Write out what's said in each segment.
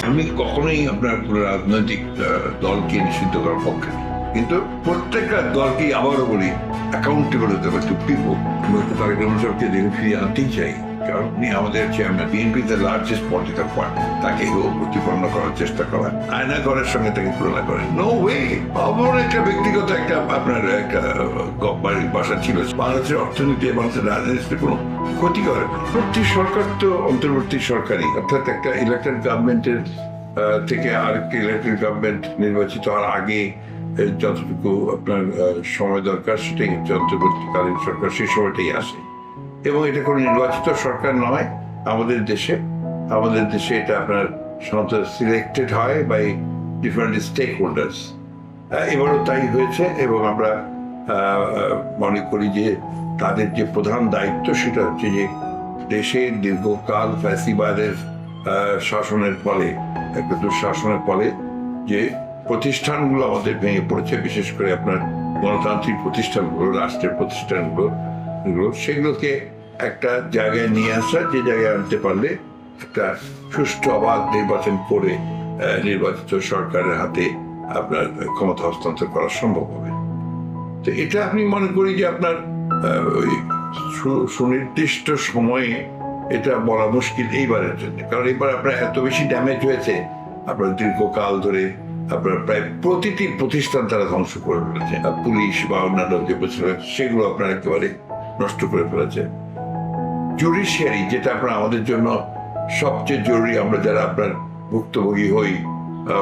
আমি কখনোই আপনার পুরো রাজনৈতিক দলকে নিষিদ্ধ করার পক্ষে, কিন্তু প্রত্যেকটা দলকেই আবারও বলি অ্যাকাউন্টেবল হতে হবে টু পিপল। তারেক রহমান সাহেবকে দেখে ফিরিয়ে আনতেই চাই, কারণ উনি আমাদের chairman, BNP the largest political party. তাকে প্রতিপন্ন করার চেষ্টা করা, আয়না ঘরের সঙ্গে তাকে তুলনা করে, নো ওয়ে। আমার একটা ব্যক্তিগত একটা আপনার একটা বাড়ির বাসা ছিল। বাংলাদেশের অর্থনীতি, বাংলাদেশের রাজনীতিতে কোনো ক্ষতি করে না। প্রতি সরকার তো অন্তর্বর্তী সরকারি, অর্থাৎ একটা ইলেকটেড গভর্নমেন্টের থেকে আরেকটি ইলেকটেড গভর্নমেন্ট নির্বাচিত হওয়ার আগে যতটুকু আপনার সময় দরকার, সেটাই হচ্ছে অন্তর্বর্তীকালীন সরকার, সেই সময়টাই আসে। এবং এটা কোনো নির্বাচিত সরকার নয় আমাদের দেশে এটা আপনার সাধারণত সিলেক্টেড হয় বাই ডিফারেন্ট স্টেক হোল্ডার্স। এবারও তাই হয়েছে, এবং আমরা মনে করি যে তাদের যে প্রধান দায়িত্ব সেটা হচ্ছে যে দেশের দীর্ঘকাল ফ্যাসিবাদের শাসনের ফলে, একটা দুঃশাসনের ফলে যে প্রতিষ্ঠানগুলো আমাদের ভেঙে পড়েছে, বিশেষ করে আপনার গণতান্ত্রিক প্রতিষ্ঠানগুলো, রাষ্ট্রের প্রতিষ্ঠানগুলো, সেগুলোকে একটা জায়গায় নিয়ে আসা, যে জায়গায় আনতে পারলে একটা সুষ্ঠু অবাধ নির্বাচন করে নির্বাচিত সরকারের হাতে আপনার ক্ষমতা হস্তান্তর করা সম্ভব হবে। তো এটা আপনি মনে করি যে আপনার ওই সুনির্দিষ্ট সময়ে এটা বলা মুশকিল এইবারের জন্য, কারণ এবার আপনার এত বেশি ড্যামেজ হয়েছে। আপনার দীর্ঘকাল ধরে আপনার প্রায় প্রতিটি প্রতিষ্ঠান তারা ধ্বংস করে ফেলেছে, পুলিশ বা অন্যান্য যে সেগুলো আপনার একেবারে নষ্ট করে ফেলেছে। জুডিশিয়ারি, যেটা আপনার আমাদের জন্য সবচেয়ে জরুরি, আমরা যারা আপনার ভুক্তভোগী হই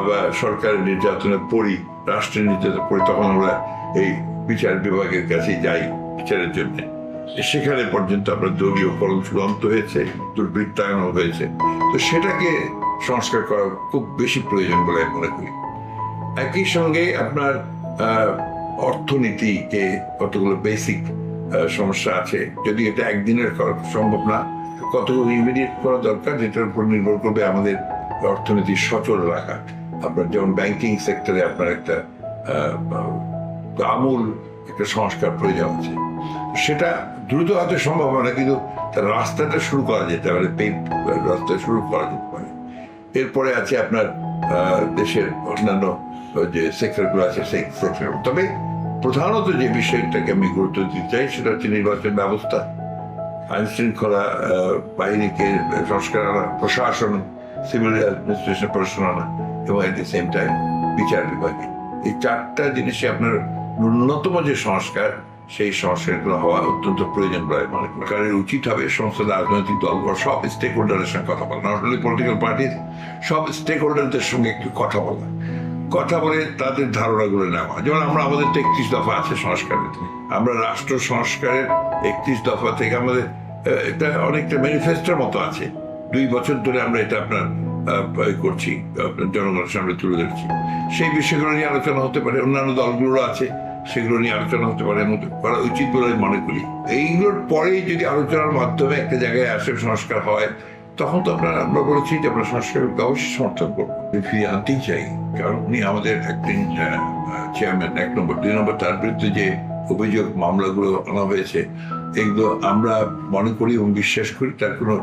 বা সরকারের নির্যাতনে পড়ি, রাষ্ট্রের নির্যাতনে পড়ি, তখন আমরা এই বিচার বিভাগের কাছে যাই বিচারের জন্য। সেখানে পর্যন্ত আপনার দলীয়করণ চূড়ান্ত হয়েছে, দুর্বৃত্তায়ন হয়েছে। তো সেটাকে সংস্কার করা খুব বেশি প্রয়োজন বলে আমি মনে করি। একই সঙ্গে আপনার অর্থনীতিকে কতগুলো বেসিক সমস্যা আছে, যদি এটা একদিনের করা সম্ভব না, কতগুলো ইমিডিয়েট করা দরকার, যেটার উপর নির্ভর করবে আমাদের অর্থনীতি সচল রাখা। আপনার যেমন ব্যাংকিং সেক্টরে আপনার একটা আমূল একটা সংস্কার প্রয়োজন আছে। সেটা দ্রুত হয়তো সম্ভব হয় না, কিন্তু তার রাস্তাটা শুরু করা যেতে পারে, রাস্তা শুরু করা যেতে পারে। এরপরে আছে আপনার দেশের অন্যান্য যে সেক্টরগুলো আছে সেই সেক্টর। তবে প্রধানত যে বিষয়টাকে আমি গুরুত্ব দিতে চাই সেটা হচ্ছে নির্বাচন ব্যবস্থা, আইন শৃঙ্খলা বাহিনীকে সংস্কার আনা, প্রশাসন, সিভিল অ্যাডমিনিস্ট্রেশন পড়াশোনা আনা, এবং এট দি সেম টাইম বিচার বিভাগে। এই চারটা জিনিসে আপনার ন্যূনতম যে সংস্কার, সেই সংস্কারগুলো হওয়া অত্যন্ত প্রয়োজন বলে মনে করি। সরকারের উচিত হবে সমস্ত রাজনৈতিক দলগুলো সব স্টেক হোল্ডারের সঙ্গে কথা বলা, নট অনলি পলিটিক্যাল পার্টির, সব স্টেক হোল্ডারদের সঙ্গে একটু কথা বলে তাদের ধারণাগুলো নেওয়া। যেমন আমরা আমাদের তো 31 দফা আছে সংস্কারের, আমরা রাষ্ট্র সংস্কারের 31 দফা থেকে আমাদের এটা অনেকটা ম্যানিফেস্টোর মতো আছে। 2 বছর ধরে আমরা এটা আপনার করছি, জনগণের সামনে তুলে ধরছি। সেই বিষয়গুলো নিয়ে আলোচনা হতে পারে, অন্যান্য দলগুলো আছে সেগুলো নিয়ে আলোচনা হতে পারে, করা উচিত বলে আমি মনে করি। এইগুলোর পরেই যদি আলোচনার মাধ্যমে একটা জায়গায় আসে সংস্কার হয়, তখন তো আমরা বলেছি যে আমরা সংস্কারকে অবশ্যই সমর্থন করবো, ফিরিয়ে আনতেই চাই। কারণ উনি আমাদের একদিন চেয়ারম্যান 1 নম্বর, 2 নম্বর তার বিরুদ্ধে যে অভিযোগ মামলাগুলো আনা হয়েছে, এগুলো আমরা মনে করি এবং বিশ্বাস করি তার কোনো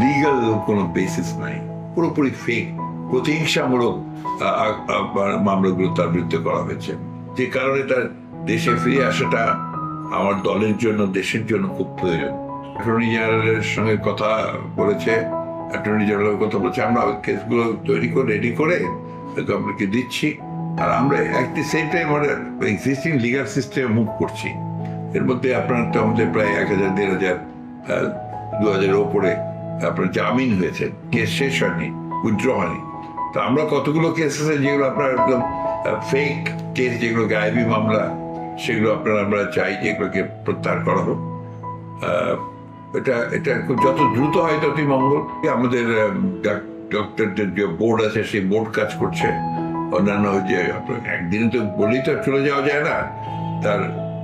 লিগাল কোনো বেসিস নাই, পুরোপুরি ফেক প্রতিহিংসামূলক মামলাগুলো তার বিরুদ্ধে করা হয়েছে। যে কারণে তার দেশে ফিরে আসাটা আমার দলের জন্য, দেশের জন্য খুব প্রয়োজন। অ্যাটর্নি জেনারেলের সঙ্গে কথা বলেছে, অ্যাটর্নি জেনারেলের কথা বলেছে, আমরা কেসগুলো তৈরি করে রেডি করে গভর্নমেন্টকে দিচ্ছি, আর আমরা অ্যাট দি সেম টাইম আমরা এক্সিস্টিং লিগাল সিস্টেমে মুভ করছি। এর মধ্যে আপনার তো আমাদের প্রায় 1000, 1500, 2000 ওপরে আপনার জামিন হয়েছে, কেস শেষ হয়নি, উইথড্র হয়নি। তো আমরা কতগুলো কেস আছে যেগুলো আপনার একদম ফেক কেস, যেগুলো গায়েবী মামলা, সেগুলো আমরা চাই যে এগুলোকে প্রত্যাহার করা হোক। এটা যত দ্রুত হয় ততই মঙ্গল। আমাদের ডক্টরদের যে বোর্ড আছে সেই বোর্ড কাজ করছে। অন্যান্য যে একদিনে তো বলেই তো চলে যাওয়া যায় না, তার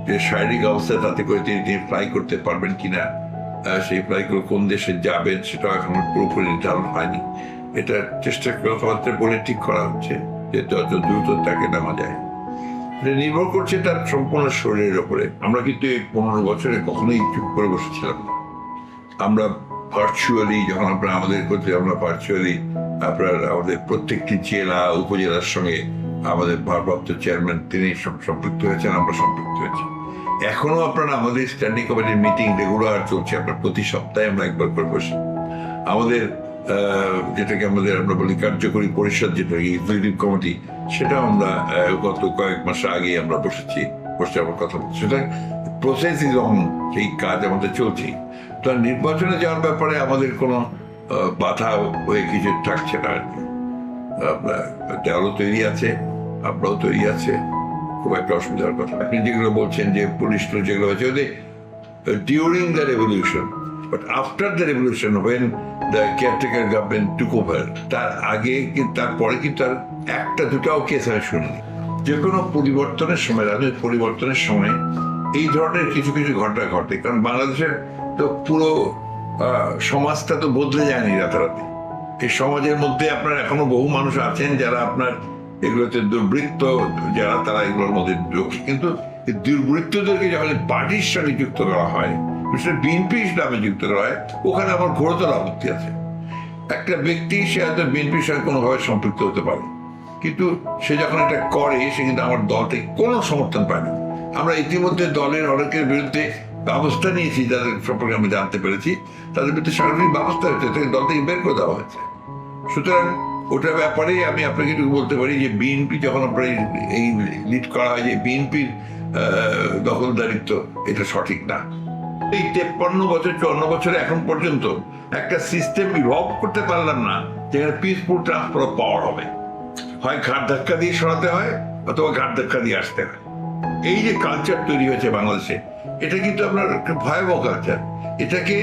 যে শারীরিক অবস্থা তাতে করে তিনি ফ্লাই করতে পারবেন কিনা, সেই ফ্লাইটগুলো কোন দেশে যাবেন সেটাও এখন পুরোপুরি নির্ধারণ হয়নি। এটা চেষ্টা কথাবার্তা বলে ঠিক করা হচ্ছে যে যত দ্রুত তাকে নামা যায়। এটা নির্ভর করছে তার সম্পূর্ণ শরীরের ওপরে। আমরা কিন্তু এই 15 বছরে কখনোই চুপ করে বসেছিলাম না। আমরা ভার্চুয়ালি যখন আপনারা আমাদের করতে, আমরা ভার্চুয়ালি আপনার আমাদের প্রত্যেকটি জেলা উপজেলার সঙ্গে আমাদের ভারপ্রাপ্ত চেয়ারম্যান তিনি সম্পৃক্ত হয়েছেন, আমরা সম্পৃক্ত হয়েছি। এখনো আপনারা আমাদের স্ট্যান্ডিং কমিটির মিটিং রেগুলার চলছে, আপনার প্রতি সপ্তাহে আমরা একবার করে বসি। আমাদের যেটাকে আমরা বলি কার্যকরী পরিষদ, যেটা এক্সিকিউটিভ কমিটি, সেটা আমরা গত কয়েক মাস আগে আমরা বসে আমার কথা বলছি। সেটা প্রসেস ইজ অন, সেই কাজ আমাদের চলছে। তো নির্বাচনে যাওয়ার ব্যাপারে আমাদের কোনো বাধা হয়ে কিছু থাকছে না আর কি। দেওয়ালও তৈরি আছে, আমরাও তৈরি আছে, খুব একটা অসুবিধার কথা। আপনি যেগুলো বলছেন যে পুলিশ যেগুলো হয়েছে ওদের during the revolution, but after the revolution when the caretaker government took over, তার আগে তারপরে কিন্তু আর একটা দুটাও কেস আমি শুনিনি। যে কোনো পরিবর্তনের সময়, রাজনৈতিক পরিবর্তনের সময় এই ধরনের কিছু কিছু ঘটনা ঘটে। কারণ বাংলাদেশের তো পুরো সমাজটা তো বদলে যায়নি রাতারাতি। এই সমাজের মধ্যে আপনার এখনো বহু মানুষ আছেন যারা আপনার এগুলোতে দুর্বৃত্ত, যারা তারা এগুলোর মধ্যে ঢোকে। কিন্তু এই দুর্বৃত্তদেরকে যখন পার্টির সঙ্গে যুক্ত করা হয়, বিএনপি নামে যুক্ত করা হয়, ওখানে আমার ঘোরতর আপত্তি আছে। একটা ব্যক্তি সে হয়তো বিএনপির সঙ্গে কোনোভাবে সম্পৃক্ত হতে পারে, কিন্তু সে যখন এটা করে সে কিন্তু আমার দল থেকে কোনো সমর্থন পায় না। আমরা ইতিমধ্যে দলের অনেকের বিরুদ্ধে ব্যবস্থা নিয়েছি, যাদের সম্পর্কে আমি জানতে পেরেছি, তাদের বিরুদ্ধে সাংগঠনিক ব্যবস্থা হয়েছে, তাকে দল থেকে বের করে দেওয়া হয়েছে। সুতরাং ওটার ব্যাপারে আমি আপনাকে একটু বলতে পারি যে বিএনপি যখন আপনার এই লিড করা হয় যে বিএনপির দখলদারিত্ব, এটা সঠিক না। এই 53 বছর 54 বছরে এখন পর্যন্ত একটা সিস্টেম ইভলভ করতে পারলাম না যেখানে পিসফুল ট্রান্সফার অফ পাওয়ার হবে। হয় ঘাট ধাক্কা দিয়ে সরাতে হয় অথবা ঘাট ধাক্কা দিয়ে আসতে হয়। এই যে কালচার তৈরি হয়েছে বাংলাদেশে, এটা কিন্তু আপনার একটা ভয়াবহ কালচার। এটাকে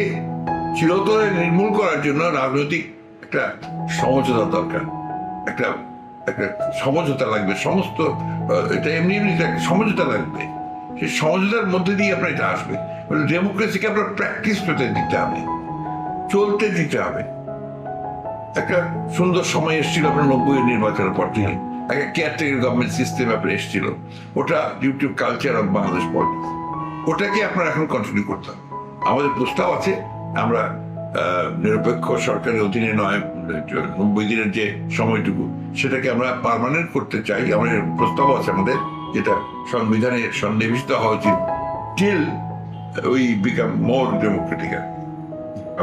চিরতরে নির্মূল করার জন্য রাজনৈতিক একটা সমঝোতা দরকার, একটা একটা সমঝোতা লাগবে। সমস্ত এটা এমনি এমনি সমঝোতা লাগবে। সেই সমঝোতার মধ্যে দিয়ে আপনার এটা আসবে। ডেমোক্রেসিকে আপনার প্র্যাকটিস করতে দিতে হবে, চলতে দিতে হবে। একটা সুন্দর সময় এসেছিল আপনার 90-এর নির্বাচনের পর থেকে, একটা কেয়ারটেকার গভর্নমেন্ট সিস্টেম আপনার এসেছিল, ওটা due to culture of Bangladesh politics. ওটাকে আপনার এখন কন্টিনিউ করতে হবে। আমাদের প্রস্তাব আছে, আমরা নিরপেক্ষ সরকারের অধীনে নয়, 90 দিনের যে সময়টুকু সেটাকে আমরা পার্মানেন্ট করতে চাই। আমাদের প্রস্তাব আছে আমাদের, যেটা সংবিধানে সন্নিবেশিত হওয়া উচিত till we become more Democratic.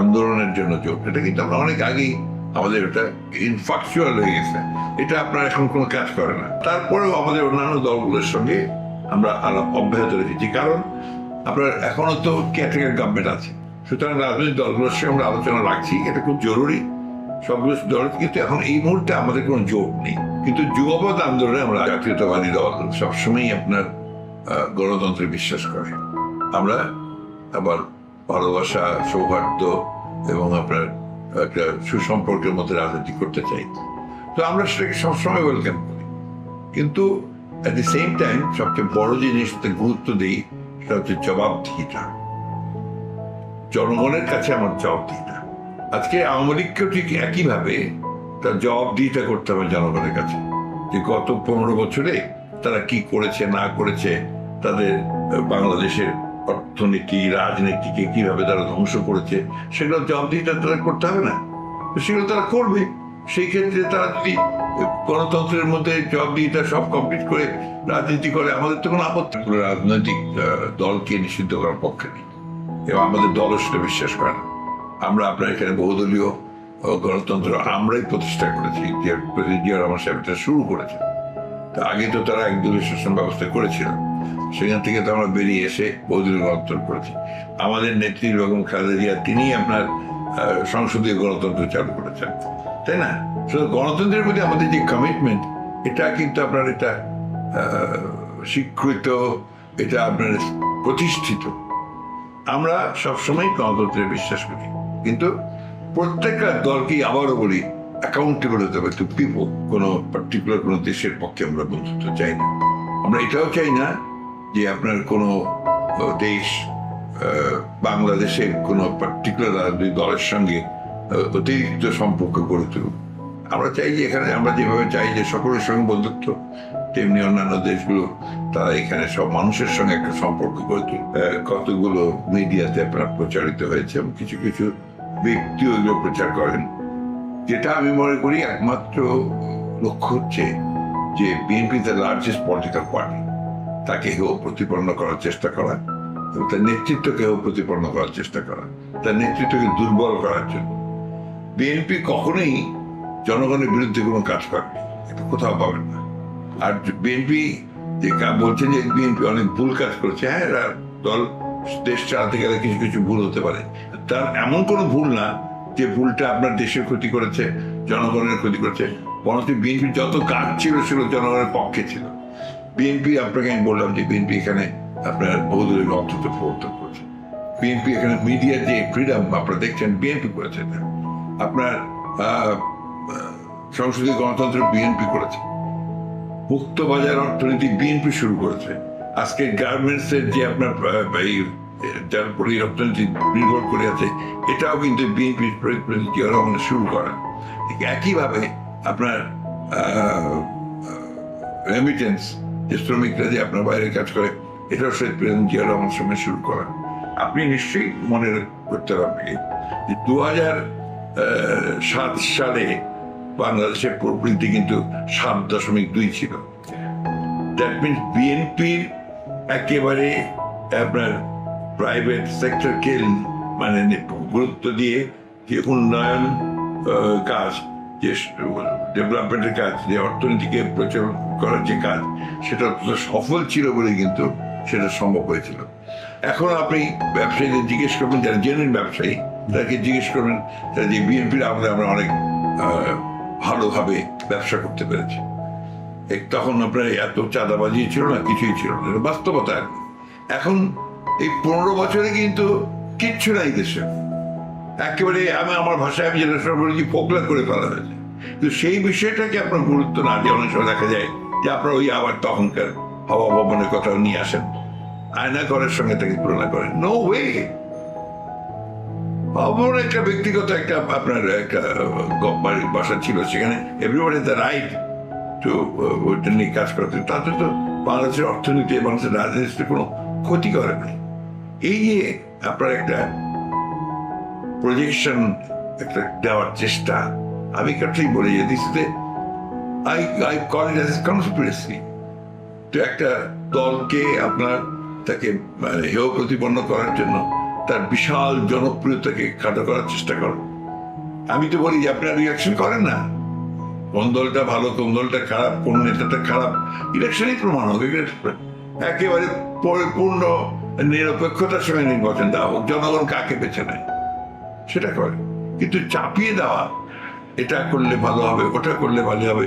আন্দোলনের জন্য জোট, এটা কিন্তু আমরা অনেক আগেই আমাদের এটা ইনফ্যাকচুয়াল হয়ে গেছে। এটা আপনার এখন কোনো কাজ করে না। তারপরেও আমাদের অন্যান্য দলগুলোর সঙ্গে আমরা আলাপ অব্যাহত রেখেছি, কারণ আপনার এখনো তো কেয়ারটেকার গভর্নমেন্ট আছে। সুতরাং রাজনৈতিক দলগুলোর সঙ্গে আমরা আলোচনা রাখছি, এটা খুব জরুরি। সবগুলো দল কিন্তু এখন এই মুহূর্তে আমাদের কোনো জোট নেই। কিন্তু যুগপৎ আন্দোলনে আমরা জাতীয়তাবাদী দল সবসময়ই আপনার গণতন্ত্রে বিশ্বাস করে। আমরা আবার ভালোবাসা, সৌহার্দ্য এবং আপনার একটা সুসম্পর্কের মধ্যে রাজনীতি করতে চাই। তো আমরা সেটাকে সবসময় ওয়েলকাম করি, কিন্তু অ্যাট দি সেম টাইম সবচেয়ে বড় যে জিনিসটাতে গুরুত্ব দিই সেটা হচ্ছে জবাবদিহিতা। জনগণের কাছে আমার জবাবদিহিতা। আজকে আওয়ামী লীগকেও ঠিক একইভাবে তার জবাবদিহিতা করতে হবে জনগণের কাছে, যে গত 15 বছরে তারা কি করেছে না করেছে, তাদের বাংলাদেশের অর্থনীতি রাজনীতিকে কিভাবে তারা ধ্বংস করেছে, সেগুলো জবাবদিহিতা তারা করতে হবে না? সেগুলো তারা করবে। সেই ক্ষেত্রে তারা যদি গণতন্ত্রের মধ্যে জবাবদিহিতা সব কমপ্লিট করে রাজনীতি করে, আমাদের তো কোনো আপত্তি। রাজনৈতিক দলকে নিষিদ্ধ করার পক্ষে নেই, এবং আমাদের দলও সেটা বিশ্বাস করে না। আমরা আপনার এখানে বহুদলীয় গণতন্ত্র আমরাই প্রতিষ্ঠা করেছি, যে প্রেসিডেন্ট জিয়া রহমান সাহেব এটা শুরু করেছেন। আগে তো তারা একদলীয় শাসন ব্যবস্থা করেছিল, সেখান থেকে তো আমরা বেরিয়ে এসে বহুদলীয় গণতন্ত্র করেছি। আমাদের নেত্রী বেগম খালেদা জিয়া তিনি আপনার সংসদীয় গণতন্ত্র চালু করেছেন, তাই না? শুধু গণতন্ত্রের প্রতি আমাদের যে কমিটমেন্ট, এটা কিন্তু আপনার এটা স্বীকৃত, এটা আপনার প্রতিষ্ঠিত। আমরা সবসময় গণতন্ত্রে বিশ্বাস করি, কিন্তু প্রত্যেকটা দলকেই আবারও বলি অ্যাকাউন্টেবল হতে হবে টু পিপল। কোনো পার্টিকুলার কোনো দেশের পক্ষে আমরা বন্ধুত্ব চাই না। আমরা এটাও চাই না যে আপনার কোনো দেশ বাংলাদেশের কোনো পার্টিকুলার রাজনৈতিক দলের সঙ্গে অতিরিক্ত সম্পর্ক গড়ে তুলুক। আমরা চাই যে এখানে আমরা যেভাবে চাই যে সকলের সঙ্গে বন্ধুত্ব, তেমনি অন্যান্য দেশগুলো তারা এখানে সব মানুষের সঙ্গে একটা সম্পর্ক গড়ে তুলুক। কতগুলো মিডিয়াতে আপনার প্রচারিত হয়েছে এবং কিছু কিছু ব্যক্তি ওইগুলো প্রচার করেন, যেটা আমি মনে করি একমাত্র লক্ষ্য হচ্ছে যে BNP the largest political party, তাকে কেউ প্রতিপন্ন করার চেষ্টা করা এবং তার নেতৃত্বকেও প্রতিপন্ন করার চেষ্টা করা, তার নেতৃত্বকে দুর্বল করার জন্য। বিএনপি কখনোই জনগণের বিরুদ্ধে কোনো কাজ করবে, এটা কোথাও পাবেন না। আর বিএনপি যে বলছেন যে বিএনপি অনেক ভুল কাজ করেছে, হ্যাঁ এরা দল দেশ চালাতে গেলে কিছু কিছু ভুল হতে পারে, তার এমন কোনো ভুল না যে ভুলটা আপনার দেশের ক্ষতি করেছে, জনগণের ক্ষতি করেছে। বরঞ্চ বিএনপি যত কাজ ছিল সেগুলো জনগণের পক্ষে ছিল। বিএনপি, আপনাকে আমি বললাম যে বিএনপি এখানে আপনার বহুদলীয় গণতন্ত্র প্রবর্তন করেছে। বিএনপি এখানে মিডিয়ার যে ফ্রিডম আপনারা দেখছেন বিএনপি করেছে, আপনার সংসদীয় গণতন্ত্র বিএনপি করেছে, মুক্ত বাজার অর্থনীতি বিএনপি শুরু করেছে। আজকে গার্মেন্টস এর যে আপনার যার উপর এই অর্থনীতি নির্ভর করে আছে, এটাও কিন্তু বিএনপি শুরু করা। একইভাবে আপনার রেমিটেন্স, যে শ্রমিকরা যে আপনার বাইরে কাজ করে, এটাও শহীদ প্রেসিডেন্ট জিয়া রহমানের সময় শুরু করা। আপনি নিশ্চয়ই মনে করতে পারবেন যে 2007 সালে বাংলাদেশের প্রবৃদ্ধি কিন্তু 7.2 ছিল। দ্যাট মিনস বিএনপির একেবারে আপনার প্রাইভেট সেক্টরকে মানে গুরুত্ব দিয়ে যে উন্নয়ন কাজ, যে ডেভেলপমেন্টের কাজ, যে অর্থনীতিকে প্রচলন করার যে কাজ, সেটা সফল ছিল বলে কিন্তু সেটা সম্ভব হয়েছিল। এখন আপনি ব্যবসায়ীদের জিজ্ঞেস করবেন, যারা জেনুইন ব্যবসায়ী তাদেরকে জিজ্ঞেস করবেন যে বিএনপির আমলে আমরা অনেক ভালোভাবে ব্যবসা করতে পেরেছি। তখন আপনার এত চাঁদাবাজি ছিল না, কিছুই ছিল না, বাস্তবতা। এখন এই 15 বছরে কিন্তু কিচ্ছু নাই দেশে, একেবারে আমার ভাষায় আমি যেটা বলেছি পোকলা করে ফেলা হয়েছে। কিন্তু সেই বিষয়টাকে আপনার গুরুত্ব না দিয়ে অনেক সময় দেখা যায় যে আপনার ওই আবার তখনকার হাওয়া ভবনের কথা নিয়ে আসেন, আয়না ঘরের সঙ্গে তাকে তুলনা করেন। No way. আমার একটা ব্যক্তিগত একটা আপনার একটা বাড়ির বাসা ছিল, সেখানে এভরিবডি দ্য রাইট টু ওইটা নিয়ে কাজ করতে, তাতে তো বাংলাদেশের অর্থনীতি, বাংলাদেশের রাজনীতিতে কোনো ক্ষতি করে নাই। এই যে আপনার একটা প্রজেকশন একটা দেওয়ার চেষ্টা, আমি কাছেই বলি যে this is I call it as conspiracy. তো একটা দলকে আপনার তাকে হেয় প্রতিপন্ন করার জন্য তার বিশাল জনপ্রিয়তাকে খাটো করার চেষ্টা করেন। আমি তো বলি যে আপনার রিয়াকশন করেন না, কোন দলটা ভালো কোন দলটা খারাপ, কোন নেতাটা খারাপ, ইলেকশনই প্রমাণ হবে। একেবারে পরিপূর্ণ নিরপেক্ষতার সঙ্গে নির্বাচন দেওয়া হোক, জনগণ কাকে বেছে নেয় সেটা করে। কিন্তু চাপিয়ে দেওয়া, এটা করলে ভালো হবে, ওটা করলে ভালো হবে,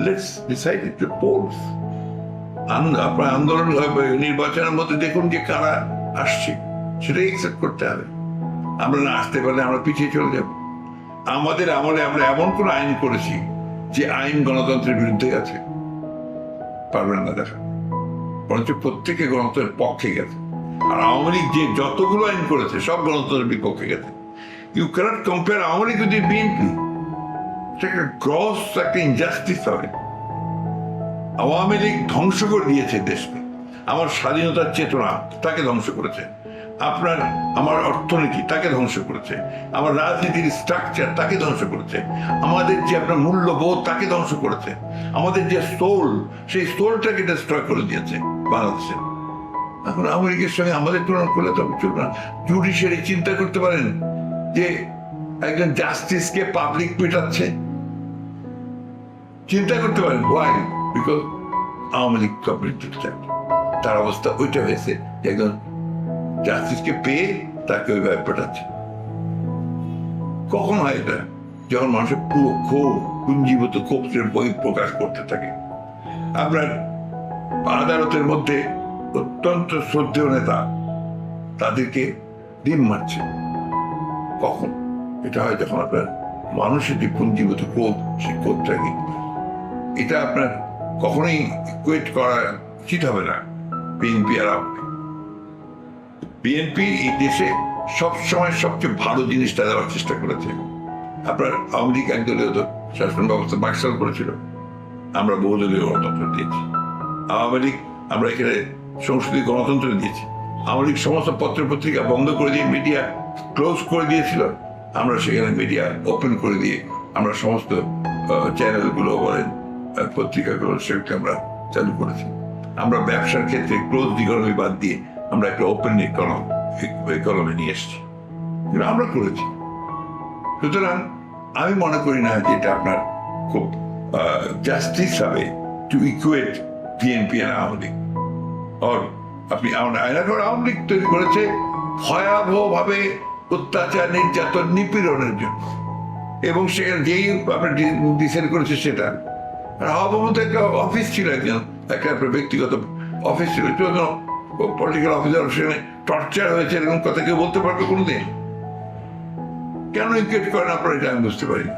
let's decide it the polls. আপনার আন্দোলন নির্বাচনের মধ্যে দেখুন যে কারা আসছে, সেটাই অ্যাকসেপ্ট করতে হবে। আমরা না আসতে পারলে আমরা পিছিয়ে চলে যাব। আমাদের আমলে আমরা এমন কোন আইন করেছি যে আইন গণতন্ত্রের বিরুদ্ধে গেছে? পারবেন না দেখা, বরঞ্চ প্রত্যেকে গণতন্ত্রের পক্ষে গেছে। আর আওয়ামী লীগ যে যতগুলো আইন করেছে সব গণতন্ত্রের বিপক্ষে গেছে। You can't compare Awami League with BNP. একটা গ্রস একটা ইনজাস্টিস হবে। আওয়ামী লীগ ধ্বংস করে দিয়েছে দেশকে, আমার স্বাধীনতার চেতনা তাকে ধ্বংস করেছে, আপনার আমার অর্থনীতি তাকে ধ্বংস করেছে, আমার রাজনীতির স্ট্রাকচার তাকে ধ্বংস করেছে, আমাদের যে আপনার মূল্যবোধ তাকে ধ্বংস করেছে, আমাদের যে সোল সেই সোলটাকে ডিস্ট্রয় করে দিয়েছে বাংলাদেশে। এখন আওয়ামী লীগের সঙ্গে আমাদের তুলনা করলে তো চলবে না। জুডিশিয়ারি চিন্তা করতে পারেন যে একজন জাস্টিসকে পাবলিক পেটাচ্ছে, চিন্তা করতে পারেন ওয়াই? বিকজ আওয়ামী লীগ তার অবস্থা ওইটা হয়েছে, একজন জাস্টিসকে পেয়ে তাকে ওইভাবে পেটাচ্ছে। কখন হয় এটা? যখন মানুষের পুরো ক্ষোভ, পুঞ্জীভূত ক্ষোভের বই প্রকাশ করতে থাকে। আপনার আদালতের মধ্যে অত্যন্ত শ্রদ্ধেয় নেতা তাদেরকে ডিম মারছে। কখন এটা হয়? যখন আপনার মানুষের যে পুঞ্জীভূত ক্ষোভ, সেই ক্ষোভটাকে, এটা আপনার কখনোই ইকুয়েট করা উচিত হবে না বিএনপি আর আওয়ামী লীগ। বিএনপি এই দেশে সবসময় সবচেয়ে ভালো জিনিসটা দেওয়ার চেষ্টা করেছে। আপনার আওয়ামী লীগ একদলীয় শাসন ব্যবস্থা বাকশাল করেছিল, আমরা বহুদলীয় গণতন্ত্র দিয়েছি। আওয়ামী লীগ আমরা এখানে সংসদীয় গণতন্ত্র দিয়েছি। আওয়ামী লীগ সমস্ত পত্র পত্রিকা বন্ধ করে দিয়ে মিডিয়া ক্লোজ করে দিয়েছিল, আমরা সেখানে মিডিয়া ওপেন করে দিয়ে আমরা সমস্ত চ্যানেলগুলো বলেন পত্রিকাগুলো সেগুলোকে আমরা চালু করেছি। আমরা ব্যবসার ক্ষেত্রে ক্লোজ ইকোনমি বাদ দিয়ে আমরা একটা ওপেন ইকোনমি নিয়ে এসেছি, আমরা করেছি। সুতরাং আমি মনে করি না যে এটা আপনার খুব জাস্টিস হবে টু ইকুয়েট বিএনপি আর আওয়ামী লীগ। আপনি আওয়ামী লীগ তৈরি করেছে ভয়াবহভাবে অত্যাচার, নির্যাতন, নিপীড়নের জন্য, এবং সেখানে যেই আপনার ডিসাইড করেছে সেটা। আর আবহাওয়া একটা অফিস ছিল, একটা ব্যক্তিগত অফিস ছিল, পলিটিক্যাল অফিসার সেখানে টর্চার হয়েছে এরকম কথা কেউ বলতে পারবে কোনোদিন? কেন ইকুয়েট করেন আপনারা, এটা আমি বুঝতে পারি না।